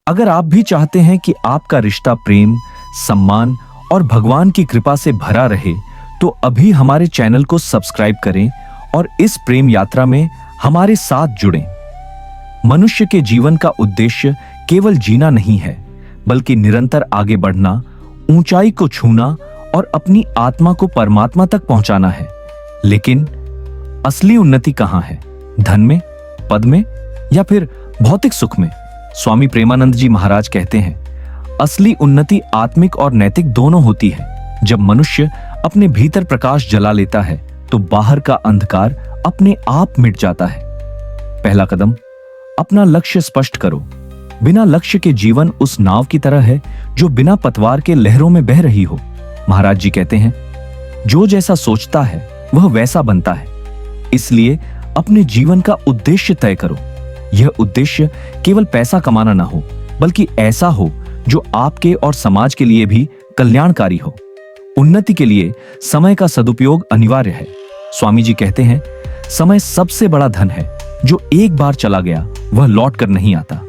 अगर आप भी चाहते हैं कि आपका रिश्ता प्रेम, सम्मान और भगवान की कृपा से भरा रहे, तो अभी हमारे चैनल को सब्सक्राइब करें और इस प्रेम यात्रा में हमारे साथ जुड़ें। मनुष्य के जीवन का उद्देश्य केवल जीना नहीं है, बल्कि निरंतर आगे बढ़ना, ऊंचाई को छूना और अपनी आत्मा को परमात्मा तक पहुंचाना है। लेकिन असली उन्नति कहां है? धन में, पद में या फिर भौतिक सुख में? स्वामी प्रेमानंद जी महाराज कहते हैं, असली उन्नति आत्मिक और नैतिक दोनों होती है। जब मनुष्य अपने भीतर प्रकाश जला लेता है तो बाहर का अंधकार अपने आप मिट जाता है। पहला कदम, अपना लक्ष्य स्पष्ट करो। बिना लक्ष्य के जीवन उस नाव की तरह है जो बिना पतवार के लहरों में बह रही हो। महाराज जी कहते हैं, जो जैसा सोचता है वह वैसा बनता है। इसलिए अपने जीवन का उद्देश्य तय करो। यह उद्देश्य केवल पैसा कमाना ना हो, बल्कि ऐसा हो जो आपके और समाज के लिए भी कल्याणकारी हो। उन्नति के लिए समय का सदुपयोग अनिवार्य है। स्वामी जी कहते हैं, समय सबसे बड़ा धन है। जो एक बार चला गया वह लौट कर नहीं आता।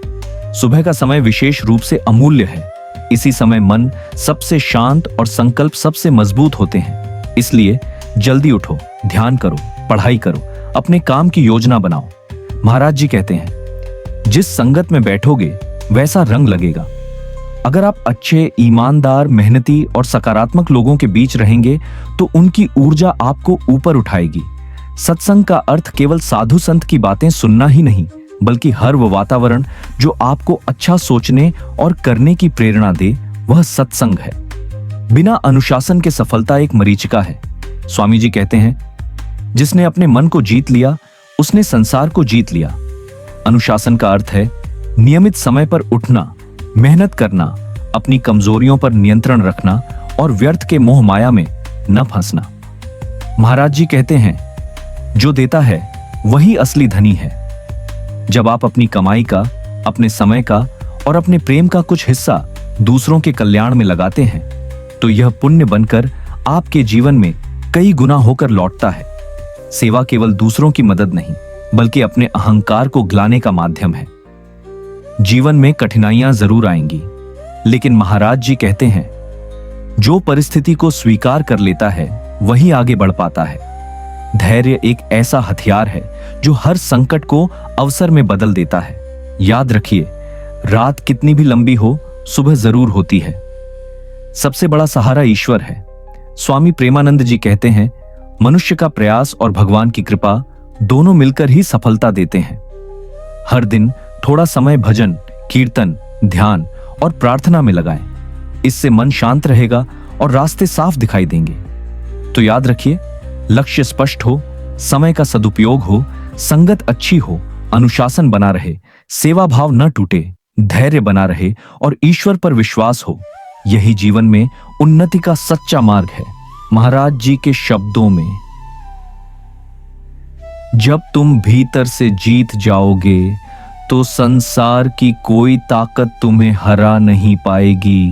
सुबह का समय विशेष रूप से अमूल्य है। इसी समय मन सबसे शांत और संकल्प सबसे मजबूत होते हैं। इसलिए जल्दी उठो, ध्यान करो, पढ़ाई करो, अपने काम की योजना बनाओ। महाराज जी कहते हैं, जिस संगत में बैठोगे वैसा रंग लगेगा। अगर आप अच्छे, ईमानदार, मेहनती और सकारात्मक लोगों के बीच रहेंगे तो उनकी ऊर्जा आपको ऊपर उठाएगी। सत्संग का अर्थ केवल साधु संत की बातें सुनना ही नहीं, बल्कि हर वो वातावरण जो आपको अच्छा सोचने और करने की प्रेरणा दे, वह सत्संग है। बिना अनुशासन के सफलता एक मरीचिका है। स्वामी जी कहते हैं, जिसने अपने मन को जीत लिया उसने संसार को जीत लिया। अनुशासन का अर्थ है नियमित समय पर उठना, मेहनत करना, अपनी कमजोरियों पर नियंत्रण रखना और व्यर्थ के मोह माया में न फंसना। महाराज जी कहते हैं, जो देता है वही असली धनी है। जब आप अपनी कमाई का, अपने समय का और अपने प्रेम का कुछ हिस्सा दूसरों के कल्याण में लगाते हैं तो यह पुण्य बनकर आपके जीवन में कई गुना होकर लौटता है। सेवा केवल दूसरों की मदद नहीं, बल्कि अपने अहंकार को गिलाने का माध्यम है। जीवन में कठिनाइयां जरूर आएंगी, लेकिन महाराज जी कहते हैं, जो परिस्थिति को स्वीकार कर लेता है वही आगे बढ़ पाता है। धैर्य एक ऐसा हथियार है जो हर संकट को अवसर में बदल देता है। याद रखिए, रात कितनी भी लंबी हो, सुबह जरूर होती है। सबसे बड़ा सहारा ईश्वर है। स्वामी प्रेमानंद जी कहते हैं, मनुष्य का प्रयास और भगवान की कृपा दोनों मिलकर ही सफलता देते हैं। हर दिन थोड़ा समय भजन, कीर्तन, ध्यान और प्रार्थना में लगाएं। इससे मन शांत रहेगा और रास्ते साफ दिखाई देंगे। तो याद रखिए, लक्ष्य स्पष्ट हो, समय का सदुपयोग हो, संगत अच्छी हो, अनुशासन बना रहे, सेवा भाव न टूटे, धैर्य बना रहे और ईश्वर पर विश्वास हो। यही जीवन में उन्नति का सच्चा मार्ग है। महाराज जी के शब्दों में, जब तुम भीतर से जीत जाओगे तो संसार की कोई ताकत तुम्हें हरा नहीं पाएगी।